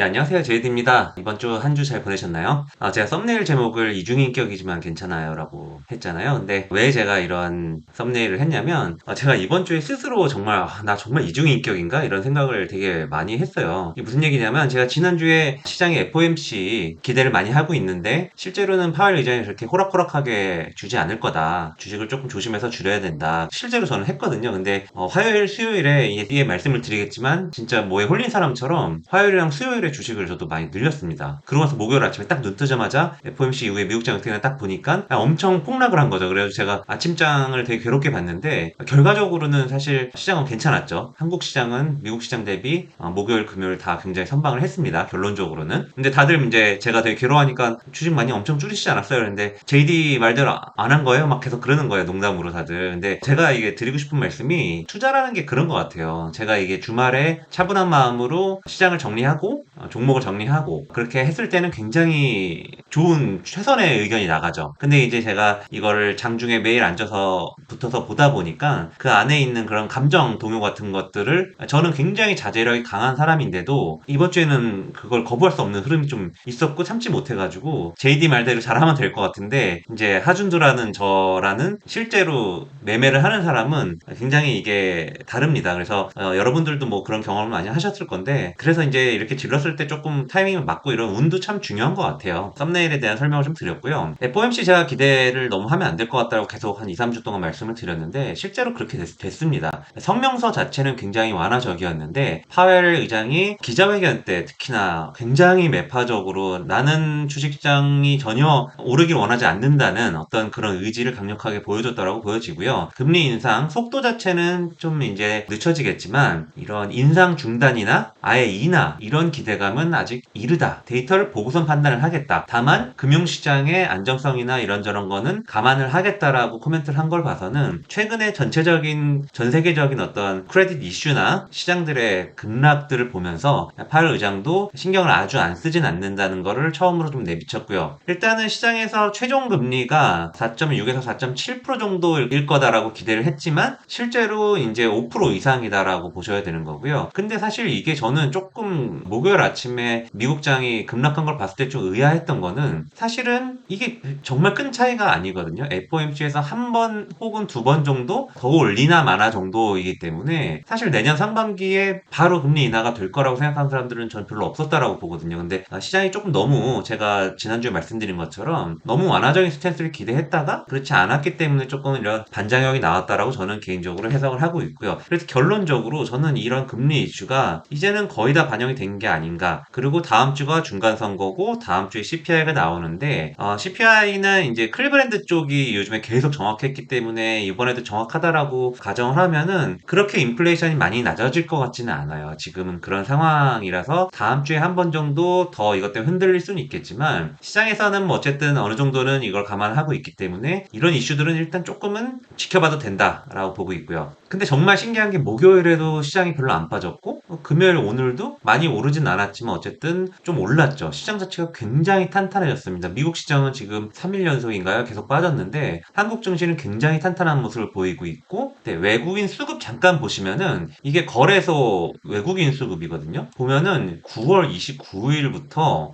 안녕하세요. 제이드입니다. 이번 주 한 주 잘 보내셨나요? 제가 썸네일 제목을 이중인격이지만 괜찮아요 라고 했잖아요. 근데 왜 제가 이런 썸네일을 했냐면, 제가 이번 주에 스스로 정말, 나 정말 이중인격인가? 이런 생각을 되게 많이 했어요. 이게 무슨 얘기냐면, 제가 지난주에 시장의 FOMC 기대를 많이 하고 있는데, 실제로는 파월 의장이 그렇게 호락호락하게 주지 않을 거다. 주식을 조금 조심해서 줄여야 된다. 실제로 저는 했거든요. 근데, 화요일, 수요일에 이게 말씀을 드리겠지만, 진짜 뭐에 홀린 사람처럼 화요일이랑 수요일에 주식을 저도 많이 늘렸습니다. 그러고 나서 목요일 아침에 딱 눈 뜨자마자 FOMC 이후에 미국장 어떻게 딱 보니까 엄청 폭락을 한 거죠. 그래서 제가 아침장을 되게 괴롭게 봤는데 결과적으로는 사실 시장은 괜찮았죠. 한국 시장은 미국 시장 대비 목요일, 금요일 다 굉장히 선방을 했습니다. 결론적으로는. 근데 다들 이제 제가 되게 괴로워하니까 주식 많이 엄청 줄이시지 않았어요. 그런데 JD 말대로 안 한 거예요? 막 계속 그러는 거예요. 농담으로 다들. 근데 제가 이게 드리고 싶은 말씀이 투자라는 게 그런 것 같아요. 제가 이게 주말에 차분한 마음으로 시장을 정리하고 종목을 정리하고 그렇게 했을 때는 굉장히 좋은 최선의 의견이 나가죠. 근데 이제 제가 이거를 장중에 매일 앉아서 붙어서 보다 보니까 그 안에 있는 그런 감정 동요 같은 것들을 저는 굉장히 자제력이 강한 사람인데도 이번 주에는 그걸 거부할 수 없는 흐름이 좀 있었고 참지 못해가지고 JD 말대로 잘하면 될 것 같은데 이제 하준두라는 저라는 실제로 매매를 하는 사람은 굉장히 이게 다릅니다. 그래서 여러분들도 뭐 그런 경험을 많이 하셨을 건데 그래서 이제 이렇게 질렀을 때 조금 타이밍을 맞고 이런 운도 참 중요한 것 같아요. 썸네일에 대한 설명을 좀 드렸고요. FOMC 제가 기대를 너무 하면 안 될 것 같다고 계속 한 2, 3주 동안 말씀을 드렸는데 실제로 그렇게 됐습니다. 성명서 자체는 굉장히 완화적이었는데 파웰 의장이 기자회견 때 특히나 굉장히 매파적으로 나는 주식시장이 전혀 오르길 원하지 않는다는 어떤 그런 의지를 강력하게 보여줬다라고 보여지고요. 금리 인상 속도 자체는 좀 이제 늦춰지겠지만 이런 인상 중단이나 아예 인하 이런 기대감은 아직 이르다. 데이터를 보고선 판단을 하겠다. 다만 금융시장의 안정성이나 이런저런 거는 감안을 하겠다라고 코멘트를 한 걸 봐서는 최근에 전체적인 전 세계적인 어떤 크레딧 이슈나 시장들의 급락들을 보면서 파월 의장도 신경을 아주 안 쓰진 않는다는 거를 처음으로 좀 내비쳤고요. 일단은 시장에서 최종 금리가 4.6에서 4.7% 정도일 거다라고 기대를 했지만 실제로 이제 5% 이상이다라고 보셔야 되는 거고요. 근데 사실 이게 저는 조금 목요일 아침에 미국장이 급락한 걸 봤을 때 좀 의아했던 거는 사실은 이게 정말 큰 차이가 아니거든요. FOMC에서 한 번 혹은 두 번 정도 더 올리나 마나 정도이기 때문에 사실 내년 상반기에 바로 금리 인하가 될 거라고 생각하는 사람들은 전 별로 없었다라고 보거든요. 근데 시장이 조금 너무 제가 지난주에 말씀드린 것처럼 너무 완화적인 스탠스를 기대했다가 그렇지 않았기 때문에 조금 이런 반작용이 나왔다라고 저는 개인적으로 해석을 하고 있고요. 그래서 결론적으로 저는 이런 금리 이슈가 이제는 거의 다 반영이 된 게 아닌가. 그리고 다음 주가 중간 선거고 다음 주에 CPI가 나오는데 CPI는 이제 클리브랜드 쪽이 요즘에 계속 정확했기 때문에 이번에도 정확하다라고 가정을 하면은 그렇게 인플레이션이 많이 낮아질 것 같지는 않아요. 지금은 그런 상황이라서 다음 주에 한 번 정도 더 이것 때문에 흔들릴 수는 있겠지만 시장에서는 뭐 어쨌든 어느 정도는 이걸 감안하고 있기 때문에 이런 이슈들은 일단 조금은 지켜봐도 된다라고 보고 있고요. 근데 정말 신기한 게 목요일에도 시장이 별로 안 빠졌고 금요일 오늘도 많이 오르진 않았지만 어쨌든 좀 올랐죠. 시장 자체가 굉장히 탄탄해졌습니다. 미국 시장은 지금 3일 연속인가요? 계속 빠졌는데 한국 증시는 굉장히 탄탄한 모습을 보이고 있고 외국인 수급 잠깐 보시면은 이게 거래소 외국인 수급이거든요. 보면은 9월 29일부터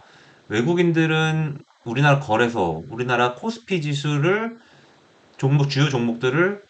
외국인들은 우리나라 거래소, 우리나라 코스피 지수를 주요 종목들을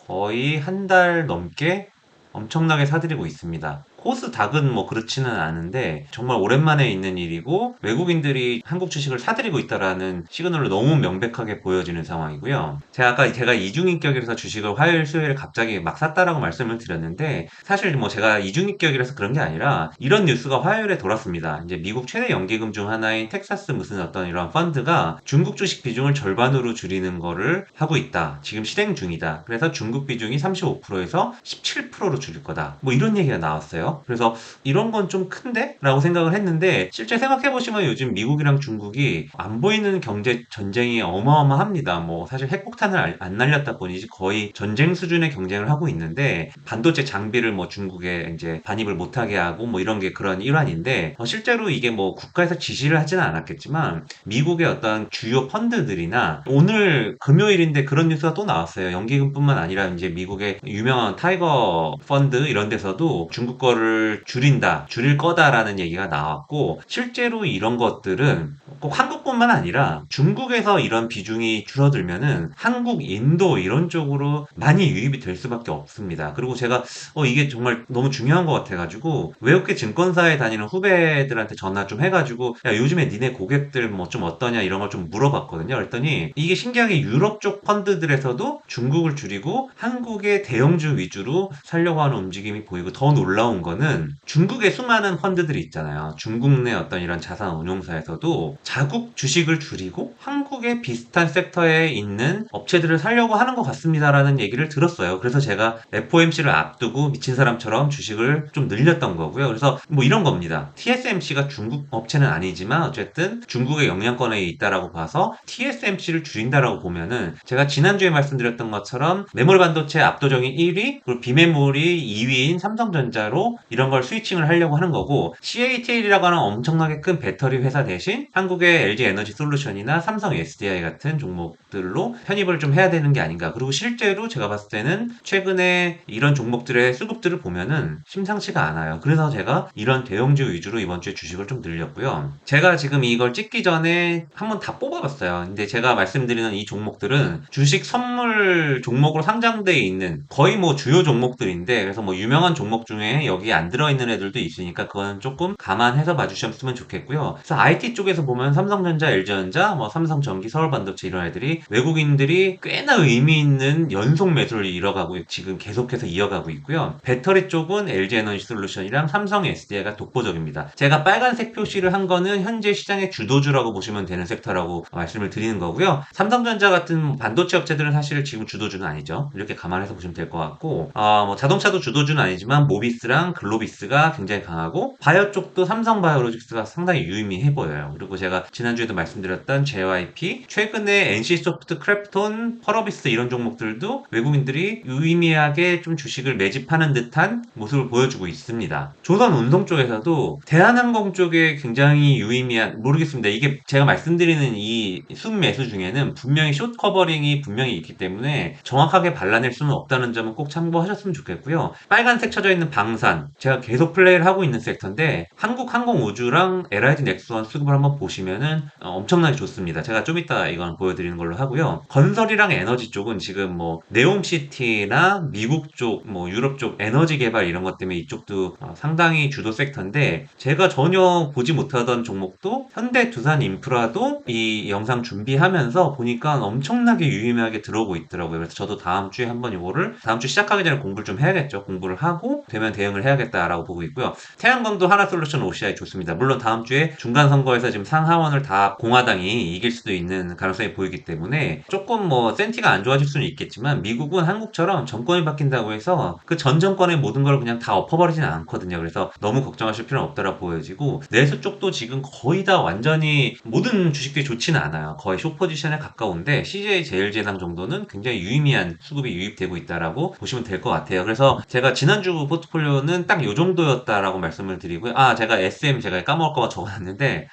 거의 한 달 넘게 엄청나게 사들이고 있습니다. 코스닥은 뭐 그렇지는 않은데 정말 오랜만에 있는 일이고 외국인들이 한국 주식을 사들이고 있다라는 시그널로 너무 명백하게 보여지는 상황이고요. 제가 이중인격이라서 주식을 화요일, 수요일에 갑자기 막 샀다라고 말씀을 드렸는데 사실 뭐 제가 이중인격이라서 그런 게 아니라 이런 뉴스가 화요일에 돌았습니다. 이제 미국 최대 연기금 중 하나인 텍사스 무슨 어떤 이런 펀드가 중국 주식 비중을 절반으로 줄이는 거를 하고 있다. 지금 실행 중이다. 그래서 중국 비중이 35%에서 17%로 줄일 거다. 뭐 이런 얘기가 나왔어요. 그래서 이런 건 좀 큰데? 라고 생각을 했는데 실제 생각해보시면 요즘 미국이랑 중국이 안 보이는 경제 전쟁이 어마어마합니다. 뭐 사실 핵폭탄을 안 날렸다 보니 거의 전쟁 수준의 경쟁을 하고 있는데 반도체 장비를 뭐 중국에 이제 반입을 못하게 하고 뭐 이런 게 그런 일환인데 실제로 이게 뭐 국가에서 지시를 하지는 않았겠지만 미국의 어떤 주요 펀드들이나 오늘 금요일인데 그런 뉴스가 또 나왔어요. 연기금뿐만 아니라 이제 미국의 유명한 타이거 펀드 이런 데서도 중국 거를 이거를 줄일 거다라는 얘기가 나왔고, 실제로 이런 것들은 꼭 한국뿐만 아니라 중국에서 이런 비중이 줄어들면은 한국, 인도 이런 쪽으로 많이 유입이 될 수밖에 없습니다. 그리고 제가 이게 정말 너무 중요한 것 같아가지고 외국계 증권사에 다니는 후배들한테 전화 좀 해가지고 야, 요즘에 니네 고객들 뭐 좀 어떠냐 이런 걸 좀 물어봤거든요. 그랬더니 이게 신기하게 유럽 쪽 펀드들에서도 중국을 줄이고 한국의 대형주 위주로 살려고 하는 움직임이 보이고, 더 놀라운 거는 중국의 수많은 펀드들이 있잖아요. 중국 내 어떤 이런 자산 운용사에서도 자국 주식을 줄이고 한국의 비슷한 섹터에 있는 업체들을 살려고 하는 것 같습니다라는 얘기를 들었어요. 그래서 제가 FOMC를 앞두고 미친 사람처럼 주식을 좀 늘렸던 거고요. 그래서 뭐 이런 겁니다. TSMC가 중국 업체는 아니지만 어쨌든 중국의 영향권에 있다라고 봐서 TSMC를 줄인다라고 보면은, 제가 지난주에 말씀드렸던 것처럼 메모리 반도체 압도적인 1위, 그리고 비메모리 2위인 삼성전자로 이런 걸 스위칭을 하려고 하는 거고, CATL이라고 하는 엄청나게 큰 배터리 회사 대신 한국의 LG 에너지 솔루션이나 삼성 SDI 같은 종목들로 편입을 좀 해야 되는 게 아닌가. 그리고 실제로 제가 봤을 때는 최근에 이런 종목들의 수급들을 보면은 심상치가 않아요. 그래서 제가 이런 대형주 위주로 이번 주에 주식을 좀 늘렸고요. 제가 지금 이걸 찍기 전에 한번 다 뽑아봤어요. 근데 제가 말씀드리는 이 종목들은 주식 선물 종목으로 상장되어 있는 거의 뭐 주요 종목들인데, 그래서 뭐 유명한 종목 중에 여기 안 들어있는 애들도 있으니까 그거는 조금 감안해서 봐주셨으면 좋겠고요. 그래서 IT 쪽에서 보면 삼성전자, LG전자, 뭐 삼성전기, 서울반도체 이런 애들이 외국인들이 꽤나 의미 있는 연속 매수를 이어가고 지금 계속해서 이어가고 있고요. 배터리 쪽은 LG에너지솔루션이랑 삼성 SDI가 독보적입니다. 제가 빨간색 표시를 한 거는 현재 시장의 주도주라고 보시면 되는 섹터라고 말씀을 드리는 거고요. 삼성전자 같은 반도체 업체들은 사실 지금 주도주는 아니죠. 이렇게 감안해서 보시면 될 것 같고, 뭐 자동차도 주도주는 아니지만 모비스랑 글로비스가 굉장히 강하고, 바이오 쪽도 삼성바이오로직스가 상당히 유의미해 보여요. 그리고 제가 지난주에도 말씀드렸던 JYP, 최근에 NC소프트, 크래프톤, 펄어비스 이런 종목들도 외국인들이 유의미하게 좀 주식을 매집하는 듯한 모습을 보여주고 있습니다. 조선운송 쪽에서도 대한항공 쪽에 굉장히 유의미한, 모르겠습니다. 이게 제가 말씀드리는 이 순매수 중에는 분명히 숏 커버링이 분명히 있기 때문에 정확하게 발라낼 수는 없다는 점은 꼭 참고하셨으면 좋겠고요. 빨간색 쳐져 있는 방산, 제가 계속 플레이를 하고 있는 섹터인데 한국항공우주랑 LIG 넥스원 수급을 한번 보시면은 엄청나게 좋습니다. 제가 좀 이따 이건 보여드리는 걸로 하고요. 건설이랑 에너지 쪽은 지금 뭐 네옴시티나 미국 쪽, 뭐 유럽 쪽 에너지 개발 이런 것 때문에 이쪽도 상당히 주도 섹터인데, 제가 전혀 보지 못하던 종목도 현대 두산 인프라도 이 영상 준비하면서 보니까 엄청나게 유의미하게 들어오고 있더라고요. 그래서 저도 다음 주에 한번 이거를 다음 주 시작하기 전에 공부를 좀 해야겠죠. 공부를 하고 되면 대응을 해야겠다라고 보고 있고요. 태양광도 하나솔루션 OCI 좋습니다. 물론 다음 주에 중간 선거에서 지금 상하원을 다 공화당이 이길 수도 있는 가능성이 보이기 때문에 조금 뭐 센티가 안 좋아질 수는 있겠지만, 미국은 한국처럼 정권이 바뀐다고 해서 그 전 정권의 모든 걸 그냥 다 엎어버리지는 않거든요. 그래서 너무 걱정하실 필요는 없다고 보여지고, 내수 쪽도 지금 거의 다 완전히 모든 주식들이 좋지는 않아요. 거의 숏 포지션에 가까운데 CJ 제일제당 정도는 굉장히 유의미한 수급이 유입되고 있다라고 보시면 될 것 같아요. 그래서 제가 지난주 포트폴리오는 딱 요 정도였다라고 말씀을 드리고요. 제가 SM 제가 까먹을까봐 적어놨는데,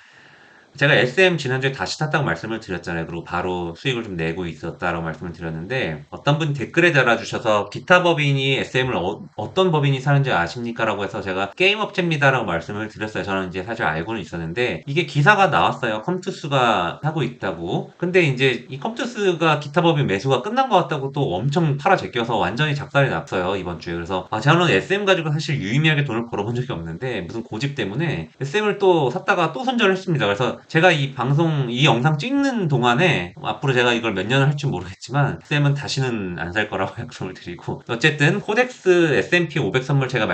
제가 SM 지난주에 다시 탔다고 말씀을 드렸잖아요. 그리고 바로 수익을 좀 내고 있었다라고 말씀을 드렸는데, 어떤 분이 댓글에 달아주셔서 기타 법인이 SM을 어떤 법인이 사는지 아십니까? 라고 해서 제가 게임 업체입니다라고 말씀을 드렸어요. 저는 이제 사실 알고는 있었는데, 이게 기사가 나왔어요. 컴투스가 하고 있다고. 근데 이제 이 컴투스가 기타 법인 매수가 끝난 것 같다고 또 엄청 팔아 제껴서 완전히 작살이 났어요, 이번 주에. 그래서 저는 SM 가지고 사실 유의미하게 돈을 벌어본 적이 없는데 무슨 고집 때문에 SM을 또 샀다가 또 손절을 했습니다. 그래서 제가 이 방송, 이 영상 찍는 동안에 앞으로 제가 이걸 몇 년을 할지 모르겠지만 쌤은 다시는 안 살 거라고 약속을 드리고, 어쨌든 코덱스 S&P 500 선물 제가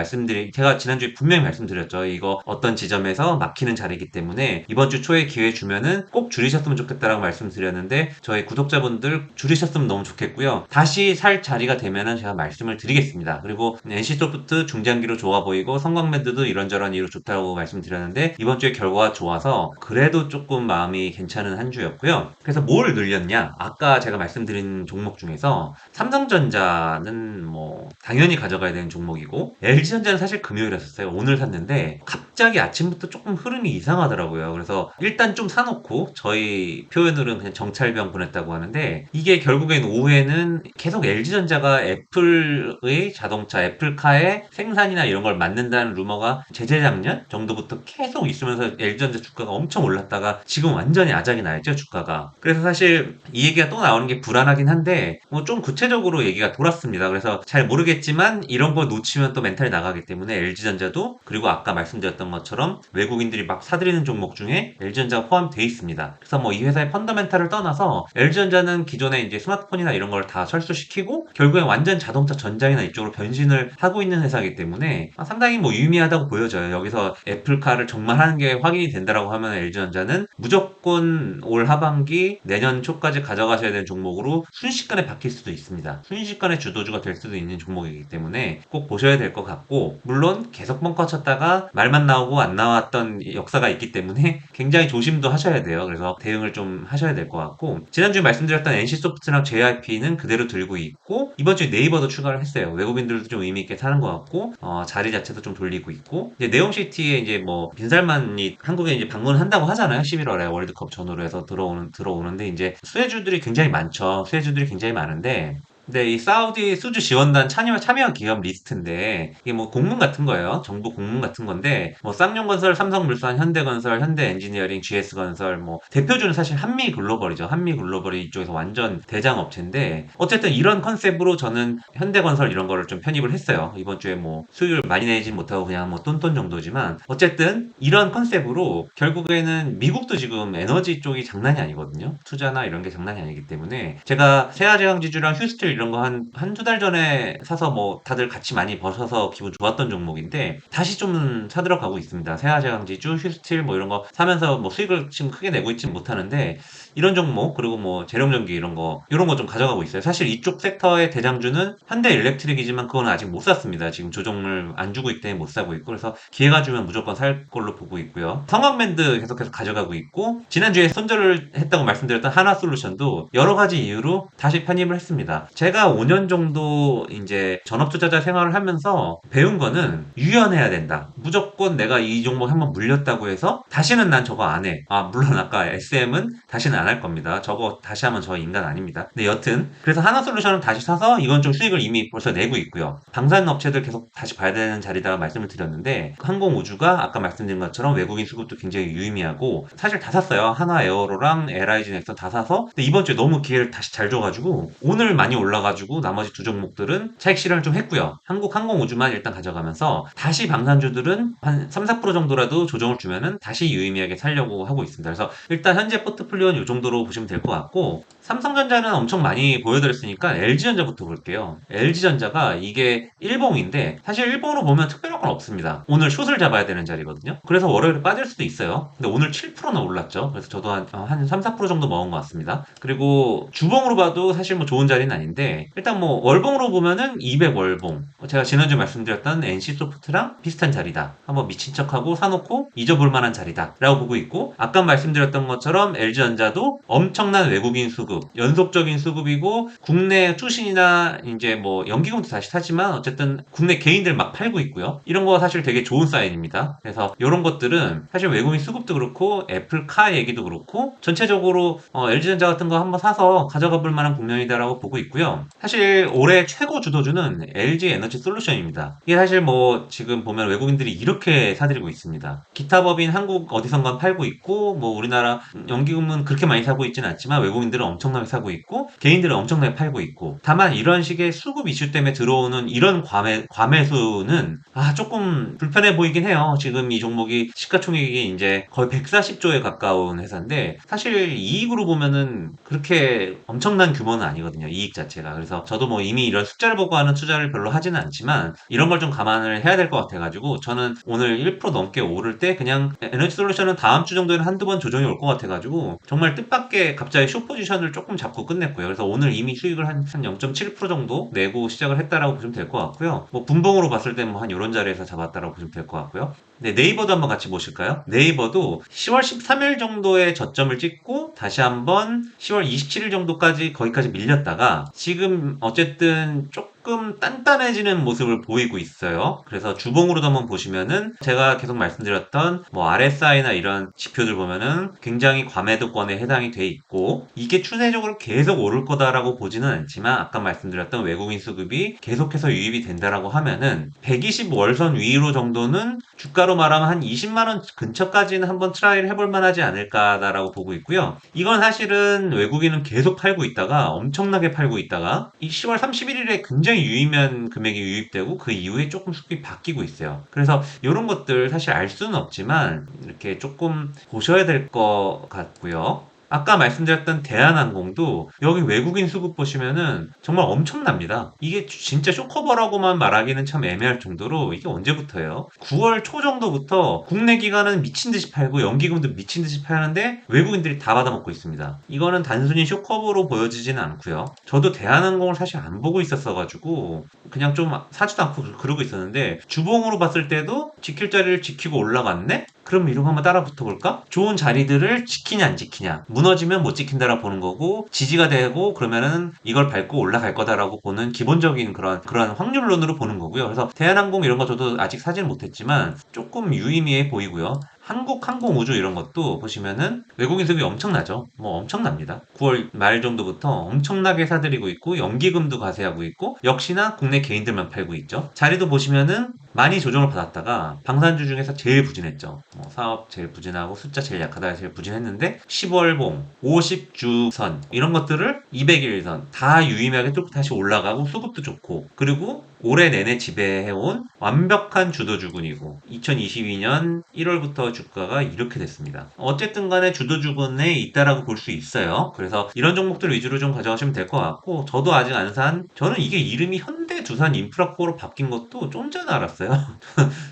지난주에 분명히 말씀드렸죠. 이거 어떤 지점에서 막히는 자리이기 때문에 이번 주 초에 기회 주면은 꼭 줄이셨으면 좋겠다라고 말씀드렸는데, 저희 구독자분들 줄이셨으면 너무 좋겠고요. 다시 살 자리가 되면은 제가 말씀을 드리겠습니다. 그리고 NC소프트 중장기로 좋아 보이고 성광밴드도 이런저런 이유로 좋다고 말씀드렸는데, 이번 주에 결과가 좋아서 그래도 그래도 조금 마음이 괜찮은 한 주였고요. 그래서 뭘 늘렸냐? 아까 제가 말씀드린 종목 중에서 삼성전자는 뭐 당연히 가져가야 되는 종목이고 LG전자는 사실 금요일에 샀어요. 오늘 샀는데 갑자기 아침부터 조금 흐름이 이상하더라고요. 그래서 일단 좀 사놓고 저희 표현으로는 그냥 정찰병 보냈다고 하는데 이게 결국엔 오후에는 계속 LG전자가 애플의 자동차 애플카의 생산이나 이런 걸 맡는다는 루머가 재재작년 정도부터 계속 있으면서 LG전자 주가가 엄청 올랐다가 지금 완전히 아작이 나 있죠, 주가가. 그래서 사실 이 얘기가 또 나오는 게 불안하긴 한데 뭐 좀 구체적으로 얘기가 돌았습니다. 그래서 잘 모르겠지만 이런 거 놓치면 또 멘탈이 나가기 때문에 LG전자도 그리고 아까 말씀드렸던 것처럼 외국인들이 막 사들이는 종목 중에 LG전자가 포함되어 있습니다. 그래서 뭐 이 회사의 펀더멘탈을 떠나서 LG전자는 기존에 이제 스마트폰이나 이런 걸 다 철수시키고 결국엔 완전 자동차 전장이나 이쪽으로 변신을 하고 있는 회사이기 때문에 상당히 뭐 유의미하다고 보여져요. 여기서 애플카를 정말 하는 게 확인이 된다라고 하면 LG전자는 무조건 올 하반기 내년 초까지 가져가셔야 되는 종목으로 순식간에 바뀔 수도 있습니다. 순식간에 주도주가 될 수도 있는 종목이기 때문에 꼭 보셔야 될 것 같고 물론 계속 뻥커 쳤다가 말만 나오고 안 나왔던 역사가 있기 때문에 굉장히 조심도 하셔야 돼요. 그래서 대응을 좀 하셔야 될 것 같고 지난주에 말씀드렸던 NC소프트랑 JYP는 그대로 들고 있고 이번 주에 네이버도 추가를 했어요. 외국인들도 좀 의미 있게 사는 것 같고 자리 자체도 좀 돌리고 있고 이제 네옴시티에 이제 뭐 빈살만이 한국에 이제 방문을 한다고 하잖아요. 11월에 월드컵 전후로 해서 들어오는데 이제 수혜주들이 굉장히 많죠. 수혜주들이 굉장히 많은데 근데 이 사우디 수주 지원단 참여 기업 리스트인데 이게 뭐 공문 같은 거예요. 정부 공문 같은 건데 뭐 쌍용건설, 삼성물산, 현대건설, 현대엔지니어링, GS건설 뭐 대표주는 사실 한미글로벌이죠. 한미글로벌이 이쪽에서 완전 대장 업체인데 어쨌든 이런 컨셉으로 저는 현대건설 이런 거를 좀 편입을 했어요. 이번 주에 뭐 수익을 많이 내진 못하고 그냥 뭐 똔똔 정도지만 어쨌든 이런 컨셉으로 결국에는 미국도 지금 에너지 쪽이 장난이 아니거든요. 투자나 이런 게 장난이 아니기 때문에 제가 세아제왕지주랑 휴스틸 이런 거 한두 달 전에 사서 뭐 다들 같이 많이 버셔서 기분 좋았던 종목인데 다시 좀 사들어가고 있습니다. 세아제왕지주, 휴스틸 뭐 이런 거 사면서 뭐 수익을 지금 크게 내고 있진 못하는데 이런 종목 그리고 뭐 재룡전기 이런 거 좀 가져가고 있어요. 사실 이쪽 섹터의 대장주는 현대일렉트릭이지만 그건 아직 못 샀습니다. 지금 조정을 안 주고 있기 때문에 못 사고 있고 그래서 기회가 주면 무조건 살 걸로 보고 있고요. 성광밴드 계속해서 가져가고 있고 지난주에 손절을 했다고 말씀드렸던 하나솔루션도 여러 가지 이유로 다시 편입을 했습니다. 제가 5년 정도 이제 전업투자자 생활을 하면서 배운 거는 유연해야 된다. 무조건 내가 이 종목 한번 물렸다고 해서 다시는 난 저거 안 해. 물론 아까 SM은 다시는 안 할 겁니다. 저거 다시 하면 저 인간 아닙니다. 근데 여튼 그래서 하나솔루션은 다시 사서 이건 좀 수익을 이미 벌써 내고 있고요. 방산 업체들 계속 다시 봐야 되는 자리다 말씀을 드렸는데 항공우주가 아까 말씀드린 것처럼 외국인 수급도 굉장히 유의미하고 사실 다 샀어요. 하나에어로랑 LIG 넥슨 다 사서 근데 이번 주에 너무 기회를 다시 잘 줘가지고 오늘 많이 올라가지고 나머지 두 종목들은 차익 실현을 좀 했고요. 항공우주만 일단 가져가면서 다시 방산주들은 한 3, 4% 정도라도 조정을 주면은 다시 유의미하게 살려고 하고 있습니다. 그래서 일단 현재 포트폴리오는 이 정도로 보시면 될 것 같고 삼성전자는 엄청 많이 보여드렸으니까 LG전자부터 볼게요. LG전자가 이게 일봉인데 사실 일봉으로 보면 특별한 건 없습니다. 오늘 숏을 잡아야 되는 자리거든요. 그래서 월요일에 빠질 수도 있어요. 근데 오늘 7%나 올랐죠. 그래서 저도 한 3, 4% 정도 먹은 것 같습니다. 그리고 주봉으로 봐도 사실 뭐 좋은 자리는 아닌데 일단 뭐 월봉으로 보면은 200월봉 제가 지난주에 말씀드렸던 NC소프트랑 비슷한 자리다. 한번 미친 척하고 사놓고 잊어볼 만한 자리다 라고 보고 있고 아까 말씀드렸던 것처럼 LG전자도 엄청난 외국인 수급 연속적인 수급이고 국내 투신이나 이제 뭐 연기금도 다시 사지만 어쨌든 국내 개인들 막 팔고 있고요. 이런 거 사실 되게 좋은 사인입니다. 그래서 이런 것들은 사실 외국인 수급도 그렇고 애플카 얘기도 그렇고 전체적으로 LG전자 같은 거 한번 사서 가져가 볼 만한 국면이다라고 보고 있고요. 사실 올해 최고 주도주는 LG 에너지 솔루션입니다. 이게 사실 뭐 지금 보면 외국인들이 이렇게 사들이고 있습니다. 기타 법인 한국 어디선가 팔고 있고 뭐 우리나라 연기금은 그렇게 많이 사고 있지는 않지만 외국인들은 엄청나게 사고 있고 개인들은 엄청나게 팔고 있고 다만 이런 식의 수급 이슈 때문에 들어오는 이런 과매수는 조금 불편해 보이긴 해요. 지금 이 종목이 시가총액이 이제 거의 140조에 가까운 회사인데 사실 이익으로 보면은 그렇게 엄청난 규모는 아니거든요. 이익 자체가. 그래서 저도 뭐 이미 이런 숫자를 보고 하는 투자를 별로 하지는 않지만 이런 걸 좀 감안을 해야 될 것 같아가지고 저는 오늘 1% 넘게 오를 때 그냥 에너지 솔루션은 다음 주 정도에는 한두 번 조정이 올 것 같아가지고 정말 뜻밖의 갑자기 숏 포지션을 조금 잡고 끝냈고요. 그래서 오늘 이미 수익을 한 0.7% 정도 내고 시작을 했다라고 보시면 될 것 같고요. 뭐 분봉으로 봤을 때 뭐 한 이런 자리에서 잡았다라고 보시면 될 것 같고요. 네, 네이버도 한번 같이 보실까요? 네이버도 10월 13일 정도의 저점을 찍고 다시 한번 10월 27일 정도까지 거기까지 밀렸다가 지금 어쨌든 조금 단단해지는 모습을 보이고 있어요. 그래서 주봉으로도 한번 보시면은 제가 계속 말씀드렸던 뭐 RSI나 이런 지표들 보면은 굉장히 과매도권에 해당이 돼 있고 이게 추세적으로 계속 오를 거다라고 보지는 않지만 아까 말씀드렸던 외국인 수급이 계속해서 유입이 된다라고 하면은 120 월선 위로 정도는 주가로 말하면 한 20만 원 근처까지는 한번 트라이를 해볼 만하지 않을까라고 보고 있고요. 이건 사실은 외국인은 계속 팔고 있다가 엄청나게 팔고 있다가 이 10월 31일에 굉장히 유의미한 금액이 유입되고 그 이후에 조금 수급이 바뀌고 있어요. 그래서 이런 것들 사실 알 수는 없지만 이렇게 조금 보셔야 될 것 같고요. 아까 말씀드렸던 대한항공도 여기 외국인 수급 보시면은 정말 엄청납니다. 이게 진짜 쇼커버라고만 말하기는 참 애매할 정도로 이게 언제부터예요? 9월 초 정도부터 국내 기관은 미친 듯이 팔고 연기금도 미친 듯이 파는데 외국인들이 다 받아먹고 있습니다. 이거는 단순히 쇼커버로 보여지지는 않고요. 저도 대한항공을 사실 안 보고 있었어가지고 그냥 좀 사지도 않고 그러고 있었는데 주봉으로 봤을 때도 지킬 자리를 지키고 올라갔네? 그럼 이런 거 한번 따라 붙어볼까? 좋은 자리들을 지키냐 안 지키냐, 무너지면 못 지킨다라고 보는 거고 지지가 되고 그러면은 이걸 밟고 올라갈 거다라고 보는 기본적인 그런 확률론으로 보는 거고요. 그래서 대한항공 이런 거 저도 아직 사지는 못했지만 조금 유의미해 보이고요. 한국항공우주 이런 것도 보시면은 외국인 수급이 엄청나죠. 뭐 엄청납니다. 9월 말 정도부터 엄청나게 사들이고 있고 연기금도 과세하고 있고 역시나 국내 개인들만 팔고 있죠. 자리도 보시면은 많이 조정을 받았다가 방산주 중에서 제일 부진했죠. 사업 제일 부진하고 숫자 제일 약하다 제일 부진했는데 10월봉, 50주선 이런 것들을 200일선 다 유의미하게 또 다시 올라가고 수급도 좋고 그리고 올해 내내 지배해온 완벽한 주도주군이고 2022년 1월부터 주가가 이렇게 됐습니다. 어쨌든 간에 주도주군에 있다라고 볼 수 있어요. 그래서 이런 종목들 위주로 좀 가져가시면 될 것 같고 저도 아직 안 산, 저는 이게 이름이 현대두산인프라코어로 바뀐 것도 좀 전에 알았어요.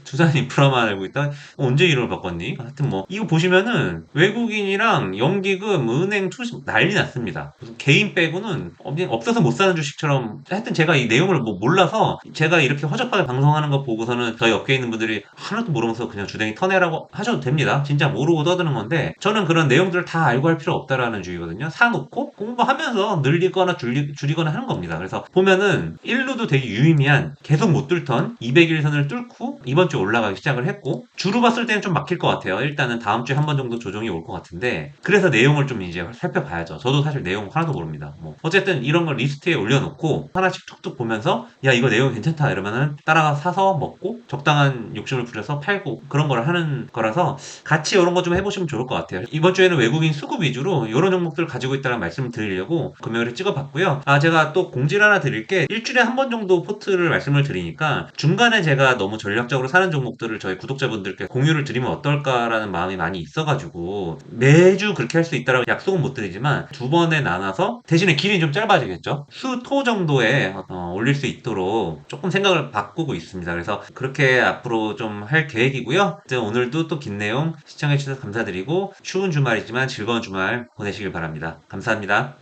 두산인프라만 알고 있다. 언제 이름을 바꿨니? 하여튼 뭐 이거 보시면은 외국인이랑 연기금, 은행, 투자 난리 났습니다. 무슨 개인 빼고는 없어서 못 사는 주식처럼 하여튼 제가 이 내용을 뭐 몰라서 제가 이렇게 허접하게 방송하는 거 보고서는 저희 업계에 있는 분들이 하나도 모르면서 그냥 주댕이 터내라고 하셔도 됩니다. 진짜 모르고 떠드는 건데 저는 그런 내용들을 다 알고 할 필요 없다라는 주의거든요. 사놓고 공부하면서 늘리거나 줄이거나 하는 겁니다. 그래서 보면은 1루도 되게 유의미한 계속 못 뚫던 200일선을 뚫고 이번 주에 올라가기 시작을 했고 주로 봤을 때는 좀 막힐 것 같아요. 일단은 다음 주에 한 번 정도 조정이 올 것 같은데 그래서 내용을 좀 이제 살펴봐야죠. 저도 사실 내용 하나도 모릅니다. 뭐 어쨌든 이런 걸 리스트에 올려놓고 하나씩 툭툭 보면서 야 이거 내용 괜찮다 이러면은 따라가 사서 먹고 적당한 욕심을 부려서 팔고 그런 걸 하는 거라서 같이 이런 거 좀 해보시면 좋을 것 같아요. 이번 주에는 외국인 수급 위주로 이런 종목들을 가지고 있다는 말씀을 드리려고 금요일에 찍어봤고요. 제가 또 공지를 하나 드릴 게 일주일에 한 번 정도 포트를 말씀을 드리니까 중간에 제가 너무 전략적으로 사는 종목들을 저희 구독자분들께 공유를 드리면 어떨까라는 마음이 많이 있어가지고 매주 그렇게 할 수 있다라고 약속은 못 드리지만 두 번에 나눠서 대신에 길이 좀 짧아지겠죠. 수, 토 정도에 올릴 수 있도록 조금 생각을 바꾸고 있습니다. 그래서 그렇게 앞으로 좀 할 계획이고요. 오늘도 또 긴 내용 시청해주셔서 감사드리고 추운 주말이지만 즐거운 주말 보내시길 바랍니다. 감사합니다.